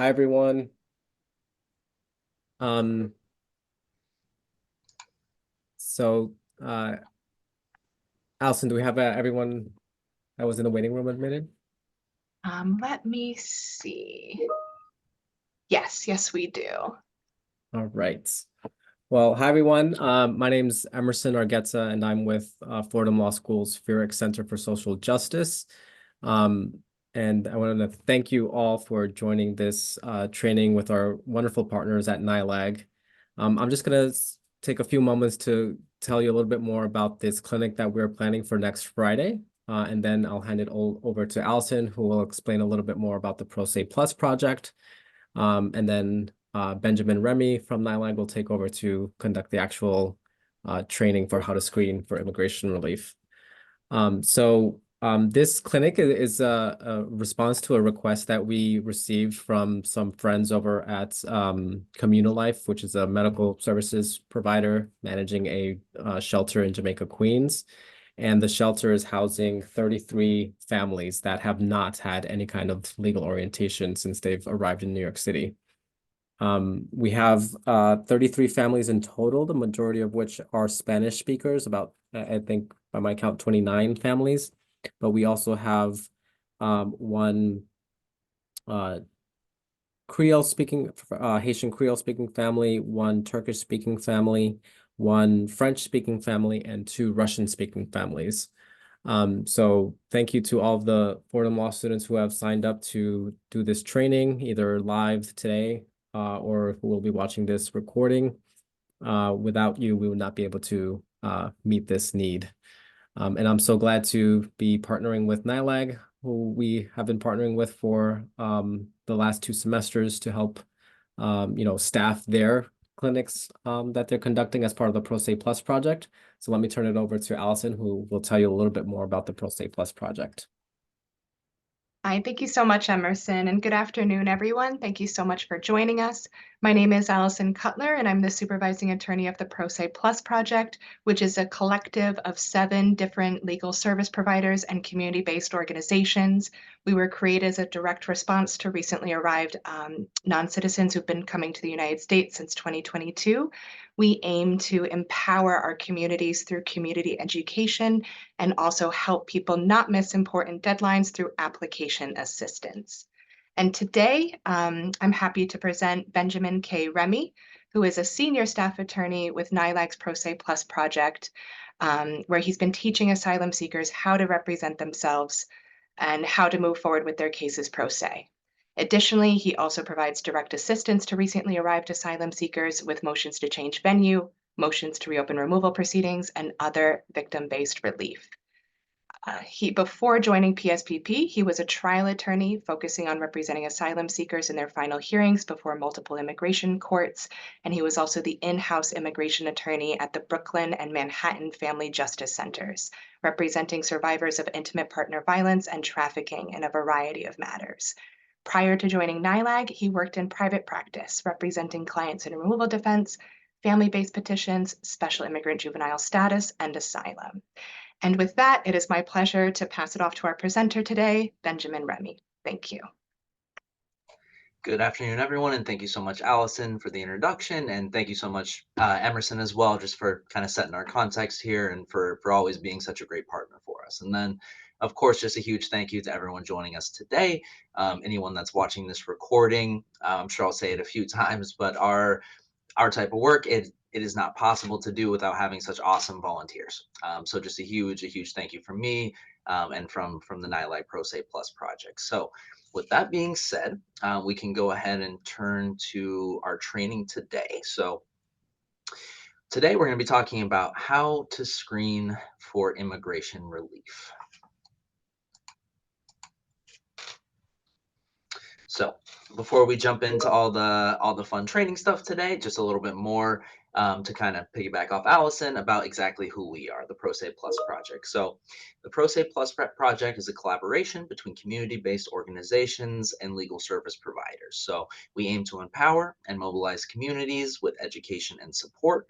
Hi, everyone. Um, so, uh, Allison, do we have everyone that was in the waiting room admitted? Let me see. Yes, we do. All right. Well, hi, everyone. My name's Emerson Argueta, and I'm with Fordham Law School's Furek Center for Social Justice. Um, and I want to thank you all for joining this training with our wonderful partners at NILAG. I'm just going to take a few moments to tell you a little bit more about this clinic that we're planning for next Friday. And then I'll hand it all over to Allison, who will explain a little bit more about the Pro Se Plus project. And then Benjamin Remy from NILAG will take over to conduct the actual training for how to screen for immigration relief. This clinic is a response to a request that we received from some friends over at Communal Life, which is a medical services provider managing a shelter in Jamaica, Queens. And the shelter is housing 33 families that have not had any kind of legal orientation since they've arrived in New York City. We have 33 families in total, the majority of which are Spanish speakers, about, I think by my count, 29 families. But we also have one Creole speaking, Haitian Creole speaking family, one Turkish speaking family, one French speaking family, and two Russian speaking families. So thank you to all of the Fordham Law students who have signed up to do this training, either live today or who will be watching this recording. Without you, we would not be able to meet this need. And I'm so glad to be partnering with NILAG, who we have been partnering with for the last 2 semesters to help, staff their clinics that they're conducting as part of the Pro Se Plus project. So let me turn it over to Allison, who will tell you a little bit more about the Pro Se Plus project. Hi, thank you so much, Emerson, and good afternoon, everyone. Thank you so much for joining us. My name is Allison Cutler, and I'm the supervising attorney of the Pro Se Plus project, which is a collective of 7 different legal service providers and community-based organizations. We were created as a direct response to recently arrived non-citizens who've been coming to the United States since 2022. We aim to empower our communities through community education and also help people not miss important deadlines through application assistance. And today, I'm happy to present Benjamin K. Remy, who is a senior staff attorney with NILAG's Pro Se Plus project, where he's been teaching asylum seekers how to represent themselves and how to move forward with their cases pro se. Additionally, he also provides direct assistance to recently arrived asylum seekers with motions to change venue, motions to reopen removal proceedings, and other victim-based relief. Before joining PSPP, he was a trial attorney focusing on representing asylum seekers in their final hearings before multiple immigration courts, and he was also the in-house immigration attorney at the Brooklyn and Manhattan Family Justice Centers, representing survivors of intimate partner violence and trafficking in a variety of matters. Prior to joining NILAG, he worked in private practice, representing clients in removal defense, family-based petitions, special immigrant juvenile status, and asylum. And with that, it is my pleasure to pass it off to our presenter today, Benjamin Remy. Thank you. Good afternoon, everyone, and thank you so much, Allison, for the introduction, and thank you so much, Emerson, as well, just for kind of setting our context here and for always being such a great partner for us. And then, of course, just a huge thank you to everyone joining us today. Anyone that's watching this recording, I'm sure I'll say it a few times, but our type of work, it is not possible to do without having such awesome volunteers. So just a huge thank you from me and from the Nightlight Pro Se Plus project. So with that being said, we can go ahead and turn to our training today. So today we're going to be talking about how to screen for immigration relief. So before we jump into all the fun training stuff today, just a little bit more to kind of piggyback off Allison about exactly who we are, the Pro Se Plus project. So the Pro Se Plus project is a collaboration between community-based organizations and legal service providers. So we aim to empower and mobilize communities with education and support.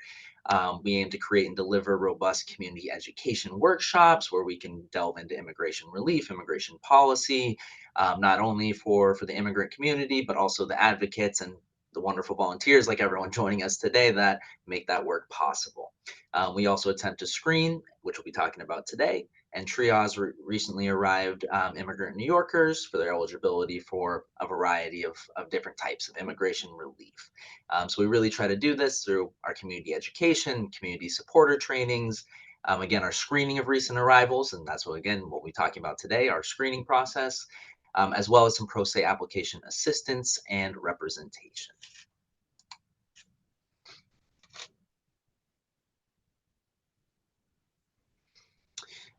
We aim to create and deliver robust community education workshops where we can delve into immigration relief, immigration policy, not only for the immigrant community, but also the advocates and the wonderful volunteers like everyone joining us today that make that work possible. We also attempt to screen, which we'll be talking about today, and triage recently arrived immigrant New Yorkers for their eligibility for a variety of different types of immigration relief. So we really try to do this through our community education, community supporter trainings, again, our screening of recent arrivals, and that's what, again, what we're talking about today, our screening process, as well as some pro se application assistance and representation.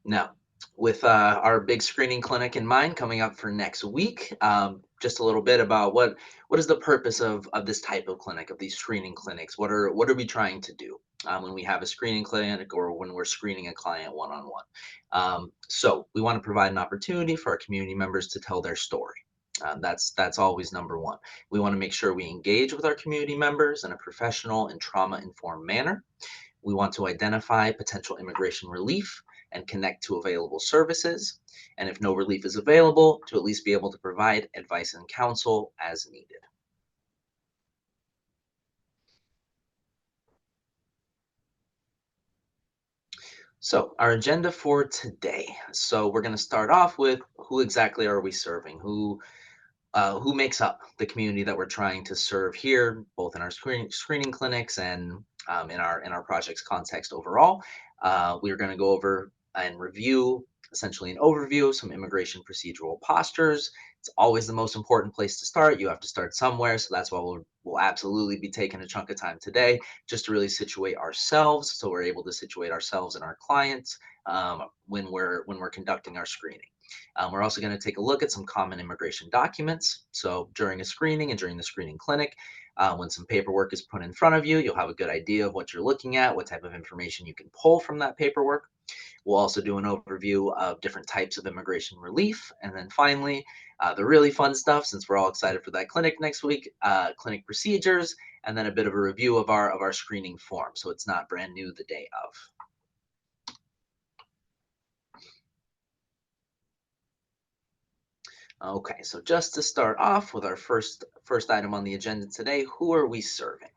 Now, with our big screening clinic in mind coming up for next week, just a little bit about what is the purpose of this type of clinic, of these screening clinics? What are we trying to do when we have a screening clinic or when we're screening a client one-on-one? So we want to provide an opportunity for our community members to tell their story. That's always number one. We want to make sure we engage with our community members in a professional and trauma-informed manner. We want to identify potential immigration relief and connect to available services. And if no relief is available, to at least be able to provide advice and counsel as needed. So, our agenda for today. So, we're going to start off with who exactly are we serving? Who makes up the community that we're trying to serve here, both in our screening clinics and in our project's context overall. We are going to go over and review essentially an overview of some immigration procedural postures. It's always the most important place to start. You have to start somewhere, so that's why we'll absolutely be taking a chunk of time today just to really situate ourselves, so we're able to situate ourselves and our clients when we're conducting our screening. We're also going to take a look at some common immigration documents. So during a screening and during the screening clinic, when some paperwork is put in front of you, you'll have a good idea of what you're looking at, what type of information you can pull from that paperwork. We'll also do an overview of different types of immigration relief. And then finally, the really fun stuff, since we're all excited for that clinic next week, clinic procedures, and then a bit of a review of our screening form. So it's not brand new the day of. Okay, so just to start off with our first item on the agenda today, who are we serving?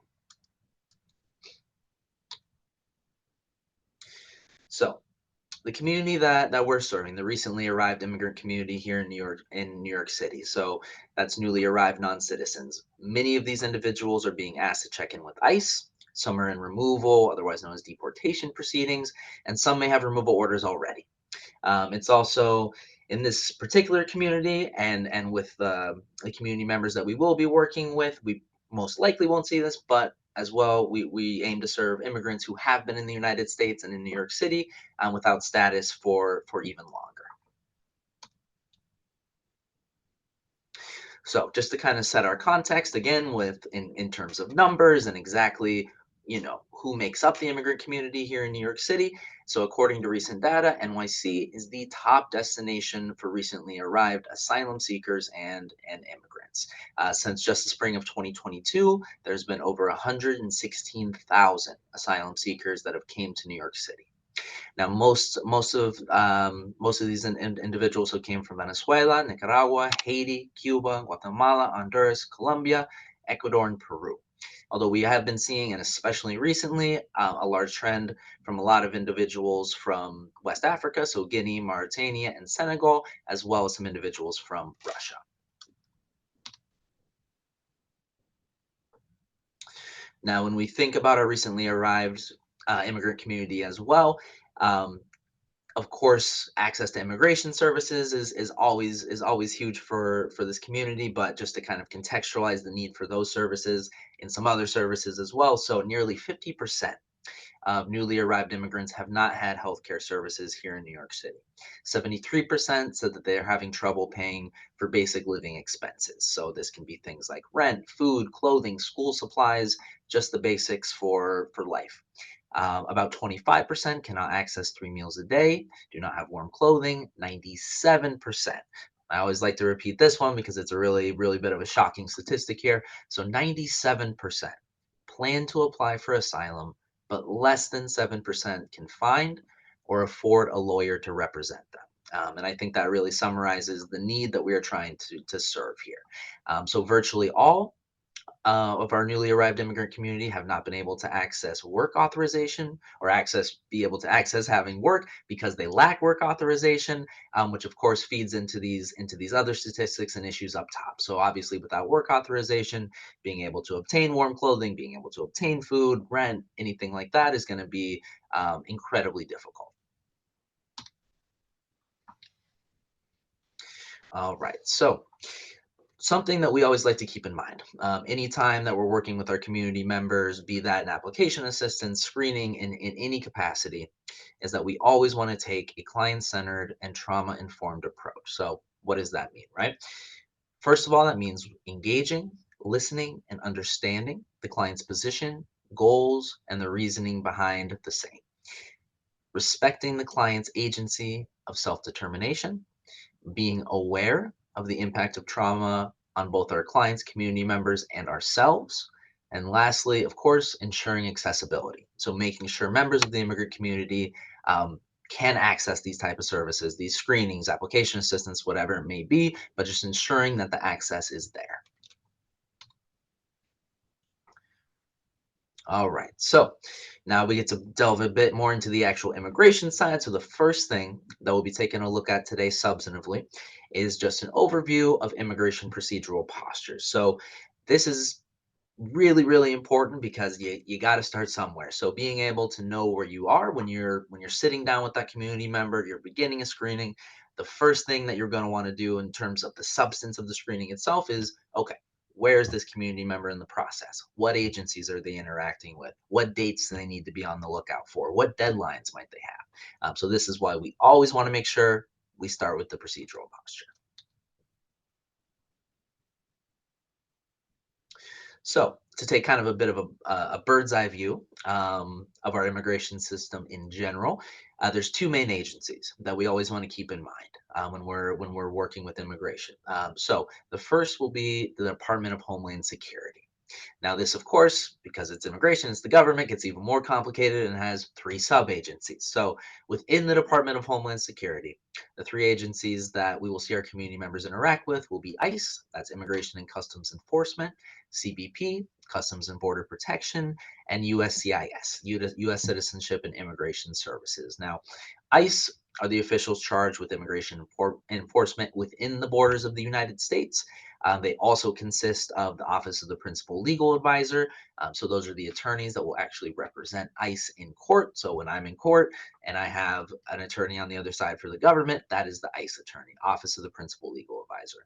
So the community that we're serving, the recently arrived immigrant community here in New York City. So that's newly arrived non-citizens. Many of these individuals are being asked to check in with ICE. Some are in removal, otherwise known as deportation proceedings, and some may have removal orders already. It's also in this particular community and with the community members that we will be working with, we most likely won't see this, but as well, we aim to serve immigrants who have been in the United States and in New York City without status for even longer. So just to kind of set our context again with in terms of numbers and exactly, who makes up the immigrant community here in New York City. So according to recent data, NYC is the top destination for recently arrived asylum seekers and immigrants. Since just the spring of 2022, there's been over 116,000 asylum seekers that have came to New York City. Now, most of these individuals who came from Venezuela, Nicaragua, Haiti, Cuba, Guatemala, Honduras, Colombia, Ecuador, and Peru. Although we have been seeing, and especially recently, a large trend from a lot of individuals from West Africa, so Guinea, Mauritania, and Senegal, as well as some individuals from Russia. Now, when we think about our recently arrived immigrant community as well, um, of course, access to immigration services is always huge for this community, but just to kind of contextualize the need for those services in some other services as well. So nearly 50% of newly arrived immigrants have not had healthcare services here in New York City. 73% said that they're having trouble paying for basic living expenses. So this can be things like rent, food, clothing, school supplies, just the basics for life. About 25% cannot access 3 meals a day, do not have warm clothing, 97%. I always like to repeat this one because it's a really, really bit of a shocking statistic here. So 97% plan to apply for asylum but less than 7% can find or afford a lawyer to represent them. And I think that really summarizes the need that we are trying to serve here. So virtually all of our newly arrived immigrant community have not been able to access work authorization or be able to access having work because they lack work authorization, which of course feeds into these other statistics and issues up top. So obviously, without work authorization, being able to obtain warm clothing, being able to obtain food, rent, anything like that is going to be incredibly difficult. All right, so something that we always like to keep in mind anytime that we're working with our community members, be that an application assistance, screening in any capacity, is that we always want to take a client-centered and trauma-informed approach. So what does that mean, right? First of all, that means engaging, listening, and understanding the client's position, goals, and the reasoning behind the same. Respecting the client's agency of self-determination, being aware of the impact of trauma on both our clients, community members, and ourselves. And lastly, of course, ensuring accessibility. So making sure members of the immigrant community can access these type of services, these screenings, application assistance, whatever it may be, but just ensuring that the access is there. All right, so now we get to delve a bit more into the actual immigration side. So the first thing that we'll be taking a look at today substantively is just an overview of immigration procedural postures. So this is really, really important because you got to start somewhere. So being able to know where you are when you're sitting down with that community member, you're beginning a screening, the first thing that you're going to want to do in terms of the substance of the screening itself is, okay, where is this community member in the process? What agencies are they interacting with? What dates do they need to be on the lookout for? What deadlines might they have? So this is why we always want to make sure we start with the procedural posture. So, to take kind of a bit of a bird's eye view of our immigration system in general, there's two main agencies that we always want to keep in mind when we're working with immigration. So, the first will be the Department of Homeland Security. Now, this, of course, because it's immigration, it's the government, gets even more complicated and has three sub agencies. So, within the Department of Homeland Security, the three agencies that we will see our community members interact with will be ICE, that's Immigration and Customs Enforcement, CBP, Customs and Border Protection, and USCIS, U.S. Citizenship and Immigration Services. Now, ICE are the officials charged with immigration enforcement within the borders of the United States. They also consist of the Office of the Principal Legal Advisor. So those are the attorneys that will actually represent ICE in court. So when I'm in court and I have an attorney on the other side for the government, that is the ICE attorney, Office of the Principal Legal Advisor.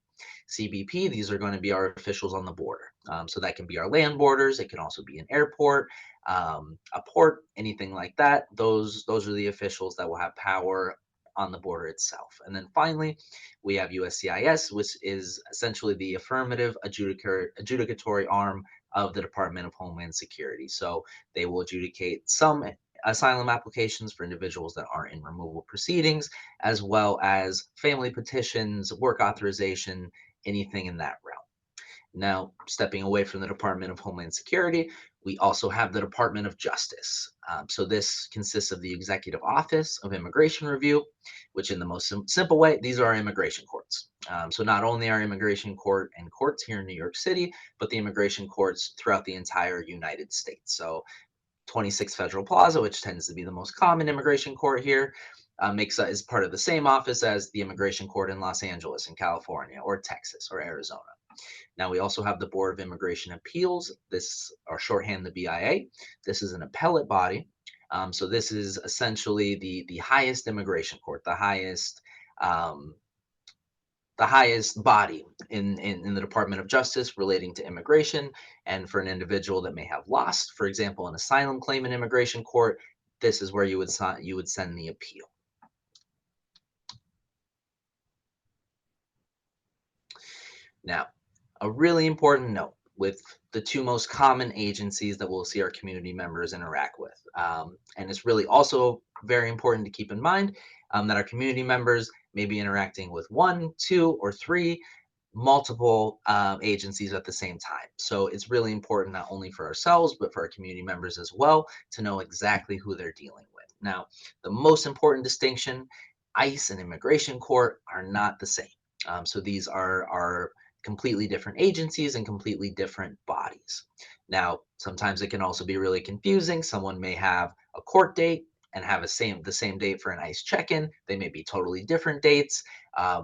CBP, these are going to be our officials on the border. So that can be our land borders. It can also be an airport, a port, anything like that. Those are the officials that will have power on the border itself. And then finally, we have USCIS, which is essentially the affirmative adjudicatory arm of the Department of Homeland Security. So they will adjudicate some asylum applications for individuals that aren't in removal proceedings, as well as family petitions, work authorization, anything in that realm. Now, stepping away from the Department of Homeland Security, we also have the Department of Justice. So this consists of the Executive Office of Immigration Review, which in the most simple way, these are our immigration courts. So not only our immigration court and courts here in New York City, but the immigration courts throughout the entire United States. So 26 Federal Plaza, which tends to be the most common immigration court here, is part of the same office as the immigration court in Los Angeles in California or Texas or Arizona. Now, we also have the Board of Immigration Appeals. This, or shorthand, the BIA. This is an appellate body. So this is essentially the highest immigration court, the highest body in the Department of Justice relating to immigration. And for an individual that may have lost, for example, an asylum claim in immigration court, this is where you would send the appeal. Now, a really important note with the two most common agencies that we'll see our community members interact with. And it's really also very important to keep in mind that our community members may be interacting with one, two, or three multiple agencies at the same time. So it's really important not only for ourselves, but for our community members as well to know exactly who they're dealing with. Now, the most important distinction, ICE and immigration court are not the same. So these are completely different agencies and completely different bodies. Now, sometimes it can also be really confusing. Someone may have a court date and have the same date for an ICE check-in. They may be totally different dates.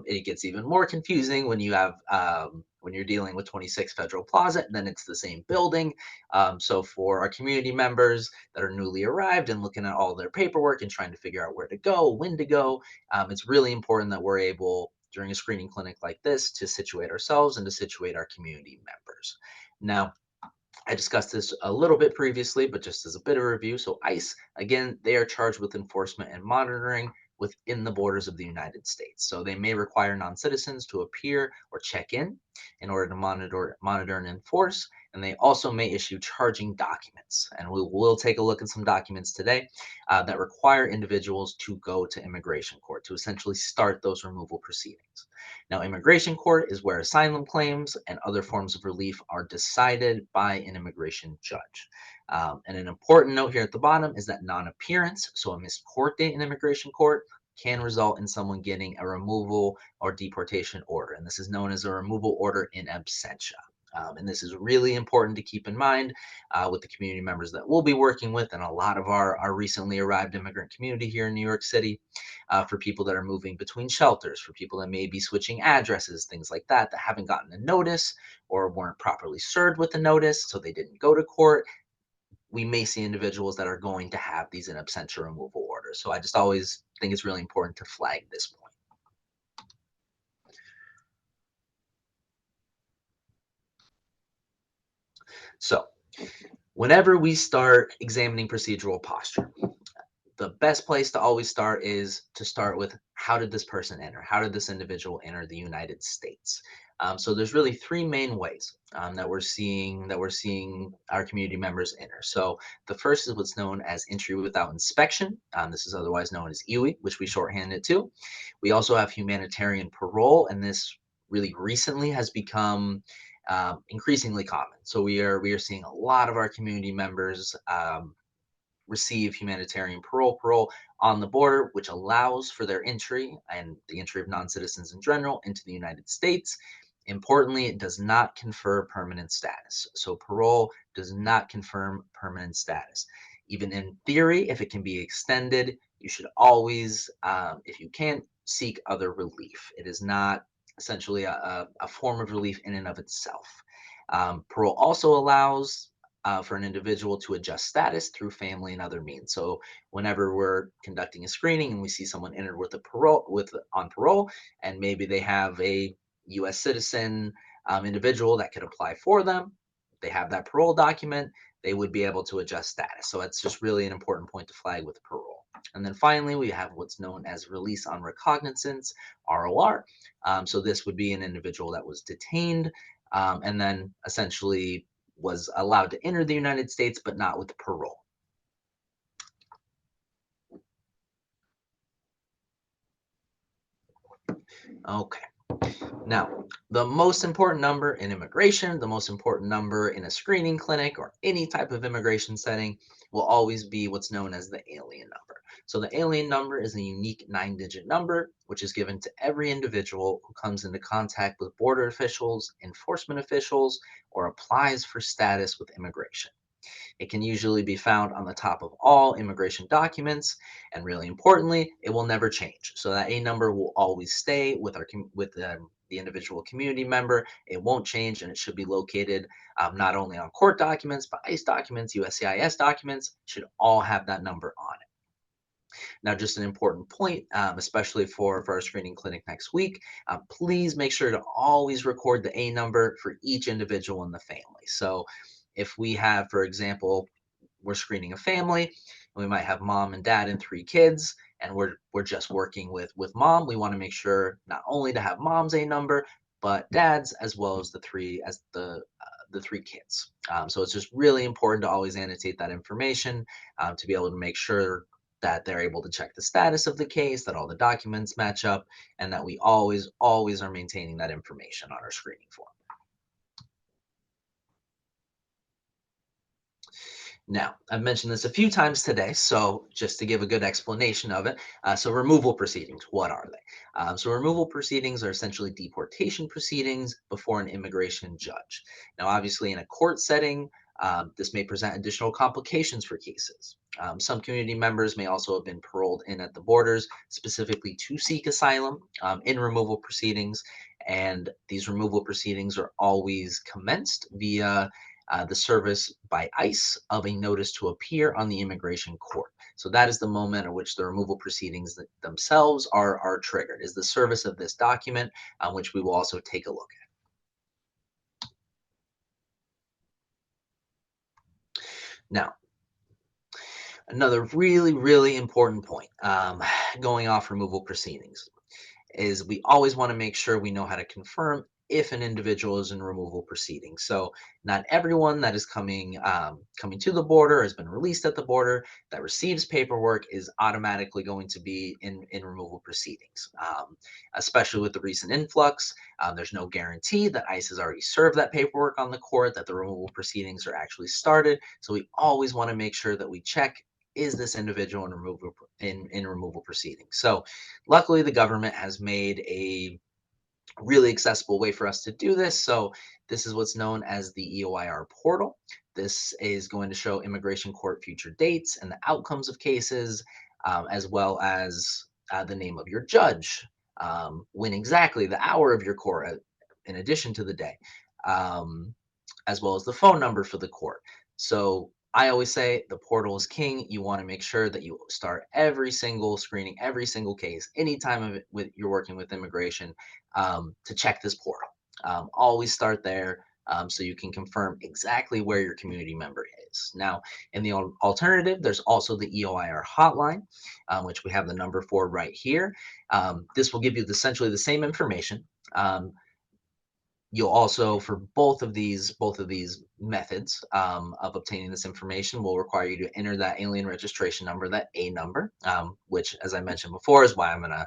It gets even more confusing when you have when you're dealing with 26 Federal Plaza, and then it's the same building. So for our community members that are newly arrived and looking at all their paperwork and trying to figure out where to go, when to go, it's really important that we're able during a screening clinic like this to situate ourselves and to situate our community members. Now, I discussed this a little bit previously, but just as a bit of review. So ICE, again, they are charged with enforcement and monitoring within the borders of the United States. So they may require non-citizens to appear or check in order to monitor and enforce. And they also may issue charging documents. And we will take a look at some documents today that require individuals to go to immigration court to essentially start those removal proceedings. Now, immigration court is where asylum claims and other forms of relief are decided by an immigration judge. And an important note here at the bottom is that non-appearance, so a missed court date in immigration court, can result in someone getting a removal or deportation order. And this is known as a removal order in absentia. And this is really important to keep in mind with the community members that we'll be working with and a lot of our recently arrived immigrant community here in New York City, for people that are moving between shelters, for people that may be switching addresses, things like that, that haven't gotten a notice or weren't properly served with a notice, so they didn't go to court. We may see individuals that are going to have these in absentia removal orders. So I just always think it's really important to flag this point. So whenever we start examining procedural posture, the best place to always start is to start with how did this person enter? How did this individual enter the United States? So there's really three main ways that we're seeing our community members enter. So the first is what's known as entry without inspection. This is otherwise known as EWI, which we shorthand it to. We also have humanitarian parole, and this really recently has become increasingly common. So we are seeing a lot of our community members receive humanitarian parole on the border, which allows for their entry and the entry of non-citizens in general into the United States. Importantly, it does not confer permanent status. So parole does not confirm permanent status. Even in theory, if it can be extended, you should always, if you can, seek other relief. It is not essentially a form of relief in and of itself. Parole also allows for an individual to adjust status through family and other means. So whenever we're conducting a screening and we see someone entered with a parole on parole, and maybe they have a U.S. citizen individual that could apply for them, they have that parole document, they would be able to adjust status. So it's just really an important point to flag with parole. And then finally, we have what's known as release on recognizance, ROR. So this would be an individual that was detained and then essentially was allowed to enter the United States, but not with parole. Okay. Now, the most important number in immigration, the most important number in a screening clinic or any type of immigration setting will always be what's known as the alien number. So the alien number is a unique 9-digit number, which is given to every individual who comes into contact with border officials, enforcement officials, or applies for status with immigration. It can usually be found on the top of all immigration documents, and really importantly, it will never change. So that A number will always stay with the individual community member. It won't change, and it should be located not only on court documents, but ICE documents, USCIS documents should all have that number on it. Now, just an important point, especially for our screening clinic next week, please make sure to always record the A number for each individual in the family. So if we have, for example, we're screening a family, and we might have mom and dad and 3 kids, and we're just working with mom. We want to make sure not only to have mom's A number, but dad's as well as the 3 kids. So it's just really important to always annotate that information to be able to make sure that they're able to check the status of the case, that all the documents match up, and that we always are maintaining that information on our screening form. Now, I've mentioned this a few times today, so just to give a good explanation of it. So removal proceedings, what are they? So removal proceedings are essentially deportation proceedings before an immigration judge. Now, obviously, in a court setting, this may present additional complications for cases. Some community members may also have been paroled in at the borders, specifically to seek asylum in removal proceedings. And these removal proceedings are always commenced via the service by ICE of a notice to appear on the immigration court. So that is the moment at which the removal proceedings themselves are triggered, is the service of this document, which we will also take a look at. Now, another really important point going off removal proceedings is we always want to make sure we know how to confirm if an individual is in removal proceedings. So not everyone that is coming to the border, has been released at the border, that receives paperwork is automatically going to be in removal proceedings. Especially with the recent influx, there's no guarantee that ICE has already served that paperwork on the court, that the removal proceedings are actually started. So we always want to make sure that we check, is this individual in removal proceedings? So luckily, the government has made a really accessible way for us to do this. So this is what's known as the EOIR portal. This is going to show immigration court future dates and the outcomes of cases, as well as the name of your judge, when exactly, the hour of your court, in addition to the day, as well as the phone number for the court. So I always say the portal is king. You want to make sure that you start every single screening, every single case, anytime of it you're working with immigration, to check this portal. Always start there, so you can confirm exactly where your community member is. Now, in the alternative, there's also the EOIR hotline, which we have the number for right here. This will give you essentially the same information. You'll also, for both of these methods of obtaining this information, will require you to enter that alien registration number, that A number, which, as I mentioned before, is why I'm gonna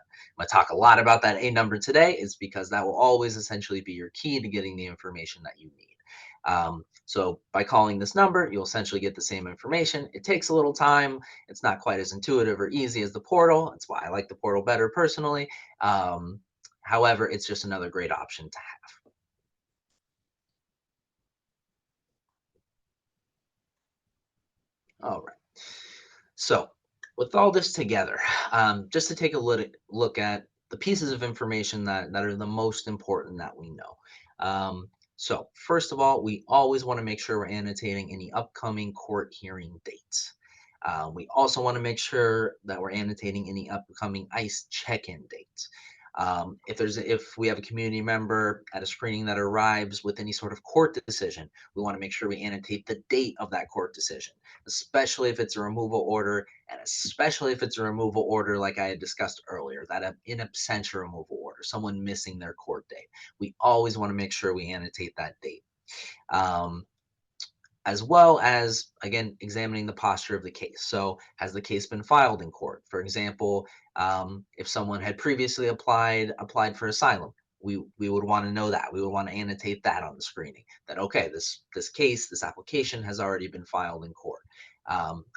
talk a lot about that A number today, is because that will always essentially be your key to getting the information that you need. So by calling this number, you'll essentially get the same information. It takes a little time. It's not quite as intuitive or easy as the portal. That's why I like the portal better personally. However, it's just another great option to have. All right. So with all this together, just to take a look at the pieces of information that are the most important that we know. So first of all, we always want to make sure we're annotating any upcoming court hearing dates. We also want to make sure that we're annotating any upcoming ICE check-in dates. If we have a community member at a screening that arrives with any sort of court decision, we want to make sure we annotate the date of that court decision, especially if it's a removal order, and especially if it's a removal order like I had discussed earlier, that in absentia removal order, someone missing their court date. We always want to make sure we annotate that date. As well as, again, examining the posture of the case. So has the case been filed in court? For example, if someone had previously applied for asylum, we would want to know that. We would want to annotate that on the screening, that, okay, this application has already been filed in court.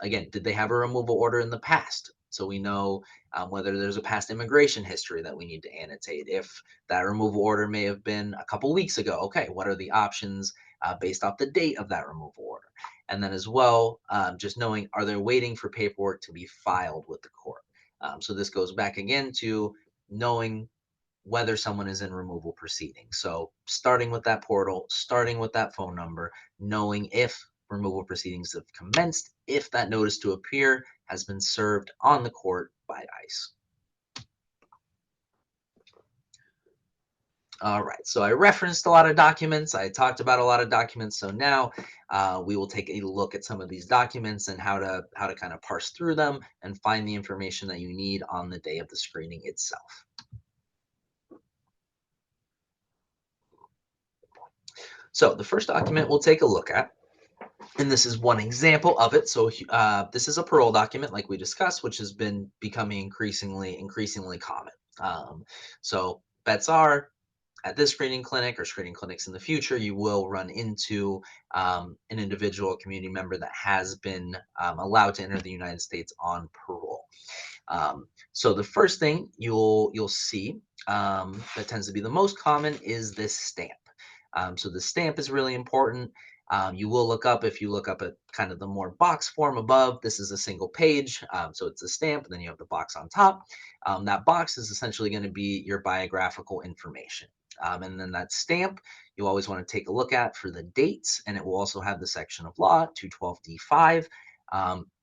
Again, did they have a removal order in the past? So we know whether there's a past immigration history that we need to annotate. If that removal order may have been a couple weeks ago, okay, what are the options based off the date of that removal order? And then as well, just knowing, are they waiting for paperwork to be filed with the court? So this goes back again to knowing whether someone is in removal proceedings. So starting with that portal, starting with that phone number, knowing if removal proceedings have commenced, if that notice to appear has been served on the court by ICE. All right, so I referenced a lot of documents. I talked about a lot of documents. So now we will take a look at some of these documents and how to kind of parse through them and find the information that you need on the day of the screening itself. So the first document we'll take a look at And this is one example of it. So this is a parole document, like we discussed, which has been becoming increasingly common. So bets are at this screening clinic or screening clinics in the future, you will run into an individual, community member that has been allowed to enter the United States on parole. So the first thing you'll see that tends to be the most common is this stamp. So the stamp is really important. You will look up, if you look up at kind of the more box form above, this is a single page. So it's a stamp, and then you have the box on top. That box is essentially going to be your biographical information. And then that stamp, you always want to take a look at for the dates, and it will also have the section of law, 212D5,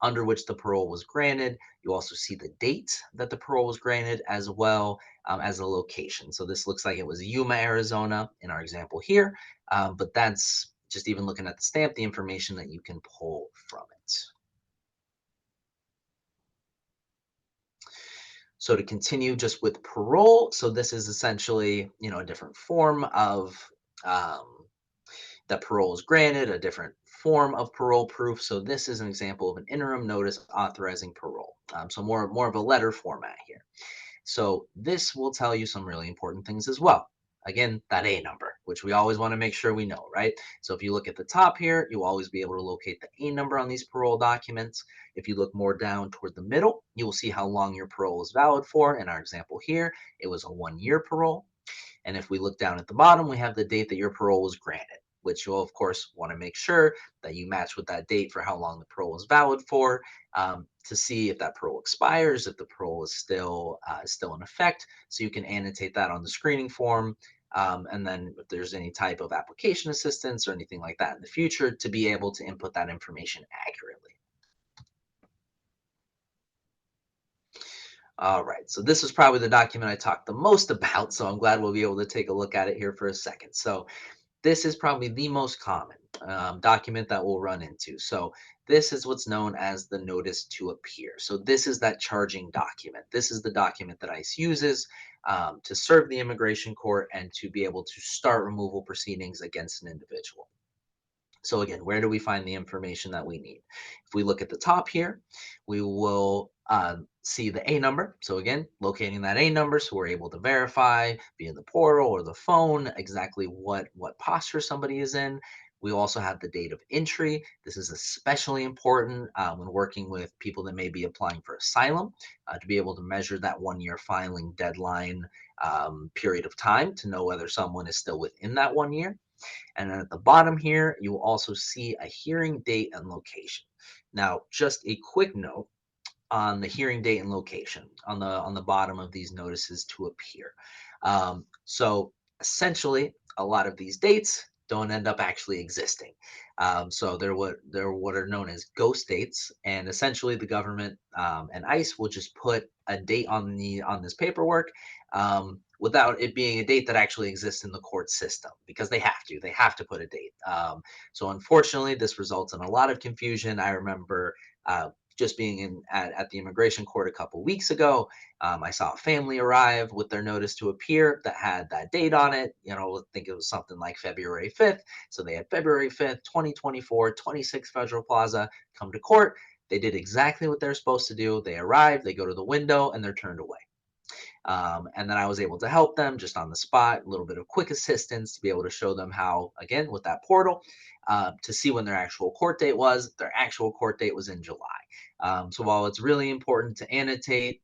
under which the parole was granted. You also see the date that the parole was granted, as well as the location. So this looks like it was Yuma, Arizona in our example here, but that's just even looking at the stamp, the information that you can pull from it. So to continue just with parole, so this is essentially, a different form of um, that parole is granted, a different form of parole proof. So this is an example of an interim notice authorizing parole. So more of a letter format here. So this will tell you some really important things as well. Again, that A number, which we always want to make sure we know, right? So if you look at the top here, you'll always be able to locate the A number on these parole documents. If you look more down toward the middle, you will see how long your parole is valid for. In our example here, it was a 1-year parole. And if we look down at the bottom, we have the date that your parole was granted, which you'll, of course, want to make sure that you match with that date for how long the parole is valid for, to see if that parole expires, if the parole is still in effect. So you can annotate that on the screening form. And then if there's any type of application assistance or anything like that in the future, to be able to input that information accurately. All right, so this is probably the document I talked the most about, so I'm glad we'll be able to take a look at it here for a second. So this is probably the most common document that we'll run into. So this is what's known as the notice to appear. So this is that charging document. This is the document that ICE uses to serve the immigration court and to be able to start removal proceedings against an individual. So again, where do we find the information that we need? If we look at the top here, we will see the A number. So again, locating that A number, so we're able to verify via the portal or the phone exactly what posture somebody is in. We also have the date of entry. This is especially important when working with people that may be applying for asylum, to be able to measure that 1-year filing deadline period of time to know whether someone is still within that 1 year. And then at the bottom here, you will also see a hearing date and location. Now, just a quick note on the hearing date and location on the bottom of these notices to appear. So essentially, a lot of these dates don't end up actually existing. So they're what are known as ghost dates, and essentially the government and ICE will just put a date on this paperwork, without it being a date that actually exists in the court system, because they have to put a date. So unfortunately, this results in a lot of confusion. I remember just being at the immigration court a couple weeks ago. I saw a family arrive with their notice to appear that had that date on it. I think it was something like February 5th. So they had February 5th, 2024, 26 Federal Plaza, come to court. They did exactly what they're supposed to do. They arrive, they go to the window, and they're turned away. And then I was able to help them just on the spot, a little bit of quick assistance to be able to show them how, again, with that portal, to see when their actual court date was. Their actual court date was in July. So while it's really important to annotate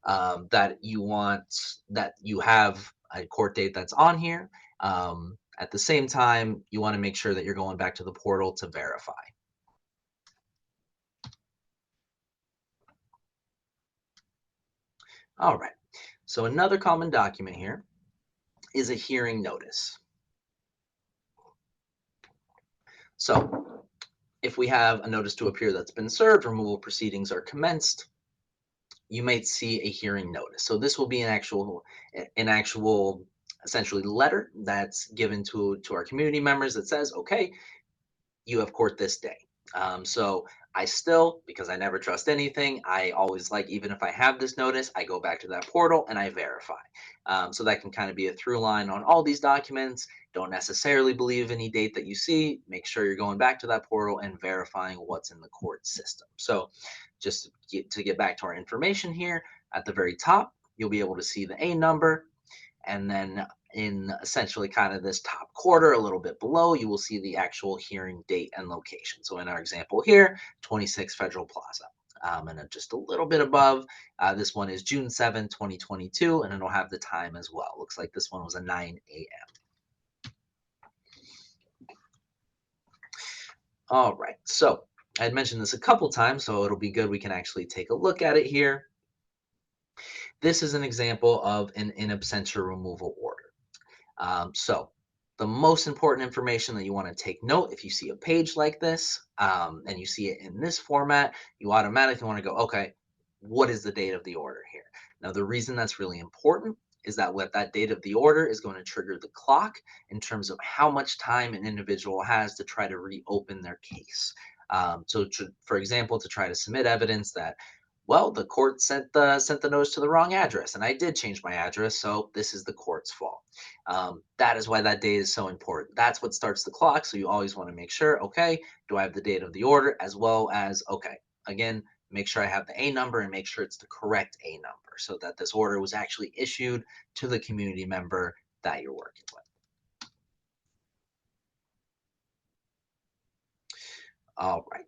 that you have a court date that's on here, at the same time, you want to make sure that you're going back to the portal to verify. All right. So another common document here is a hearing notice. So if we have a notice to appear that's been served, removal proceedings are commenced, you might see a hearing notice. So this will be an actual essentially letter that's given to our community members that says, okay, you have court this day. So I still, because I never trust anything, I always like, even if I have this notice, I go back to that portal and I verify. So that can kind of be a through line on all these documents. Don't necessarily believe any date that you see. Make sure you're going back to that portal and verifying what's in the court system. So just to get back to our information here, at the very top, you'll be able to see the A number, and then in essentially kind of this top quarter, a little bit below, you will see the actual hearing date and location. So in our example here, 26 Federal Plaza. And then just a little bit above, this one is June 7, 2022, and it'll have the time as well. Looks like this one was a 9 a.m. All right, so I had mentioned this a couple times, so it'll be good we can actually take a look at it here. This is an example of an in absentia removal order. So the most important information that you want to take note, if you see a page like this and you see it in this format, you automatically want to go, okay, what is the date of the order here? Now, the reason that's really important is that what that date of the order is going to trigger the clock in terms of how much time an individual has to try to reopen their case. For example, to try to submit evidence that, well, the court sent the notice to the wrong address, and I did change my address, so this is the court's fault. That is why that date is so important. That's what starts the clock. So you always want to make sure, okay, do I have the date of the order, as well as, okay, again, make sure I have the A number and make sure it's the correct A number so that this order was actually issued to the community member that you're working with. All right.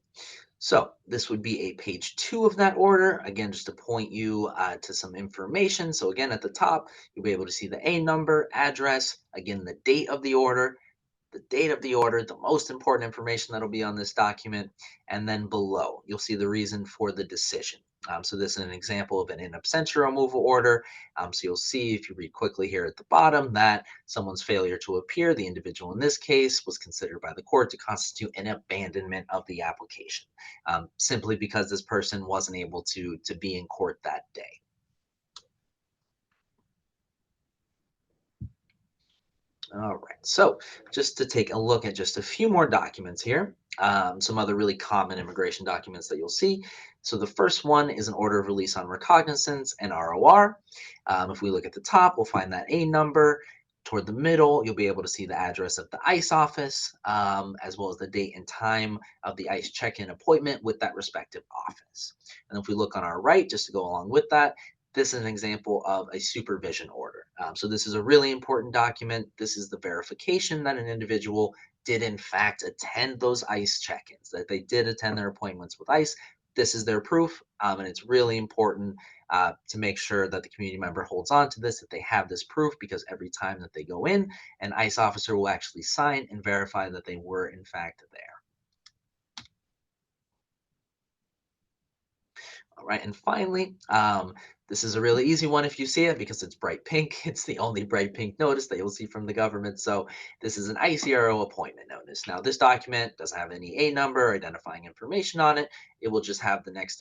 So this would be a page 2 of that order. Again, just to point you to some information. So again, at the top, you'll be able to see the A number, address, again, the date of the order, the most important information that'll be on this document, and then below, you'll see the reason for the decision. So this is an example of an in absentia removal order. So you'll see, if you read quickly here at the bottom, that someone's failure to appear, the individual in this case, was considered by the court to constitute an abandonment of the application, simply because this person wasn't able to be in court that day. All right, so just to take a look at just a few more documents here, some other really common immigration documents that you'll see. So the first one is an order of release on recognizance, and ROR. If we look at the top, we'll find that A number. Toward the middle, you'll be able to see the address of the ICE office, as well as the date and time of the ICE check-in appointment with that respective office. And if we look on our right, just to go along with that, this is an example of a supervision order. So this is a really important document. This is the verification that an individual did in fact attend those ICE check-ins, that they did attend their appointments with ICE. This is their proof, and it's really important to make sure that the community member holds on to this, that they have this proof, because every time that they go in, an ICE officer will actually sign and verify that they were in fact there. All right, and finally, this is a really easy one if you see it because it's bright pink. It's the only bright pink notice that you'll see from the government. So this is an ICRO appointment notice. Now, this document doesn't have any A number or identifying information on it. It will just have the next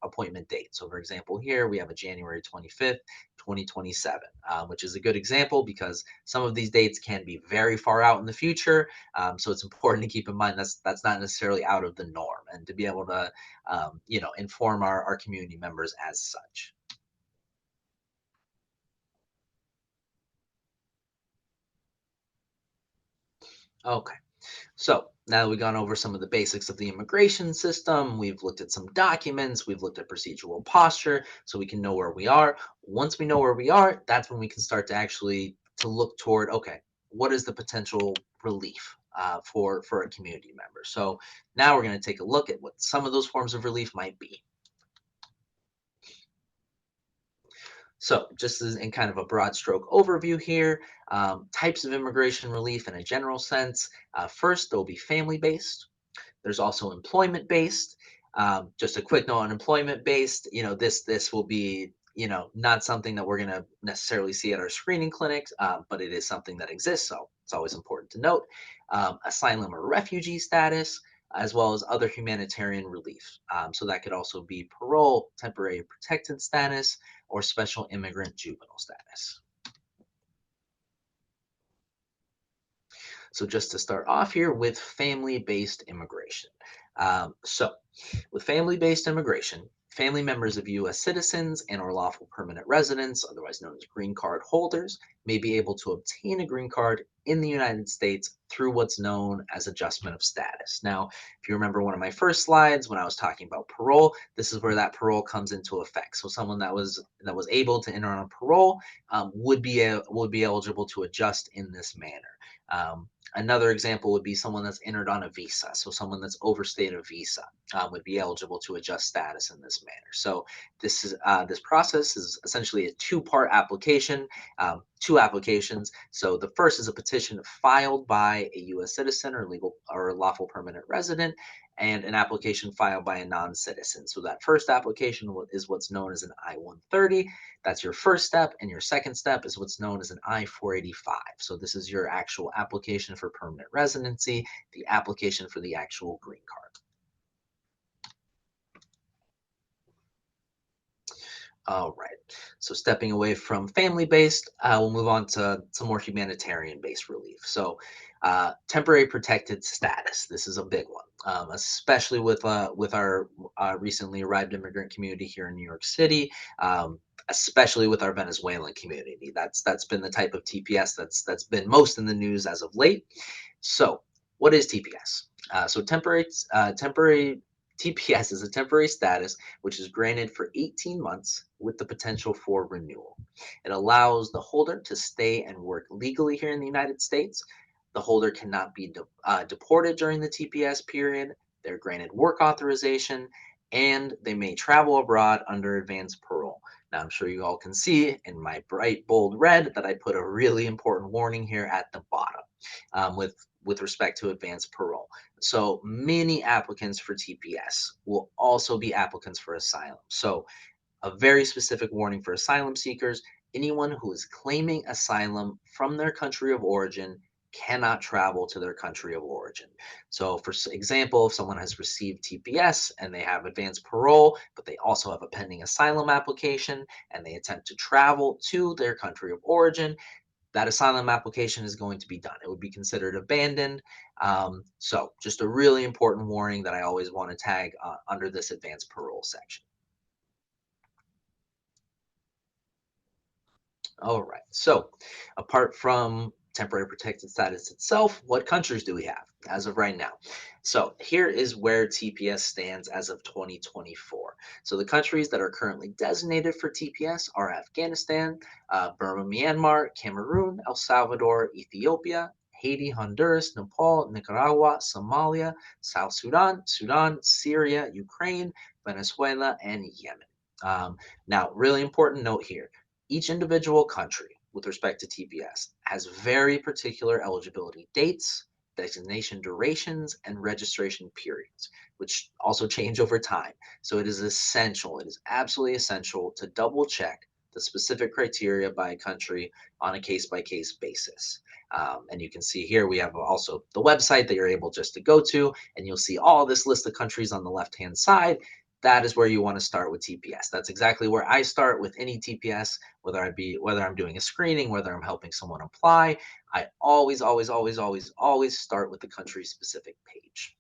appointment date. So for example, here we have a January 25th, 2027, which is a good example because some of these dates can be very far out in the future. So it's important to keep in mind that's not necessarily out of the norm, and to be able to inform our community members as such. Okay, so now that we've gone over some of the basics of the immigration system, we've looked at some documents, we've looked at procedural posture, so we can know where we are. Once we know where we are, that's when we can start to actually to look toward, okay, what is the potential relief for a community member? So now we're going to take a look at what some of those forms of relief might be. So, just as in kind of a broad stroke overview here, types of immigration relief in a general sense. First, there will be family based. There's also employment based. Just a quick note on employment based. This will be not something that we're going to necessarily see at our screening clinics, but it is something that exists. So it's always important to note. Asylum or refugee status, as well as other humanitarian relief. So that could also be parole, temporary protected status, or special immigrant juvenile status. So just to start off here with family-based immigration. So with family-based immigration, family members of U.S. citizens and or lawful permanent residents, otherwise known as green card holders, may be able to obtain a green card in the United States through what's known as adjustment of status. Now, if you remember one of my first slides when I was talking about parole, this is where that parole comes into effect. So someone that was able to enter on a parole would be eligible to adjust in this manner. Another example would be someone that's entered on a visa. So someone that's overstayed a visa would be eligible to adjust status in this manner. So this process is essentially a two-part application, two applications. So the first is a petition filed by a U.S. citizen or legal or lawful permanent resident, and an application filed by a non-citizen. So that first application is what's known as an I-130. That's your first step, and your second step is what's known as an I-485. So this is your actual application for permanent residency, the application for the actual green card. All right. So stepping away from family-based, we'll move on to some more humanitarian-based relief. So temporary protected status. This is a big one, especially with our recently arrived immigrant community here in New York City. Especially with our Venezuelan community. That's been the type of TPS that's been most in the news as of late. So what is TPS? So temporary TPS is a temporary status which is granted for 18 months with the potential for renewal. It allows the holder to stay and work legally here in the United States. The holder cannot be deported during the TPS period. They're granted work authorization, and they may travel abroad under advanced parole. Now, I'm sure you all can see in my bright, bold red that I put a really important warning here at the bottom with respect to advanced parole. So many applicants for TPS will also be applicants for asylum. So a very specific warning for asylum seekers: anyone who is claiming asylum from their country of origin cannot travel to their country of origin. So for example, if someone has received TPS and they have advanced parole, but they also have a pending asylum application and they attempt to travel to their country of origin, that asylum application is going to be done. It would be considered abandoned. So just a really important warning that I always want to tag under this advanced parole section. All right. So, apart from temporary protected status itself, what countries do we have as of right now? So, here is where TPS stands as of 2024. So, the countries that are currently designated for TPS are Afghanistan, Burma, Myanmar, Cameroon, El Salvador, Ethiopia, Haiti, Honduras, Nepal, Nicaragua, Somalia, South Sudan, Sudan, Syria, Ukraine, Venezuela, and Yemen. Now, really important note here: each individual country with respect to TPS has very particular eligibility dates, designation durations, and registration periods, which also change over time. So it is essential, it is absolutely essential to double check the specific criteria by country on a case by case basis. And you can see here we have also the website that you're able just to go to, and you'll see all this list of countries on the left hand side. That is where you want to start with TPS. That's exactly where I start with any TPS, whether I'm doing a screening, whether I'm helping someone apply. I always start with the country specific page.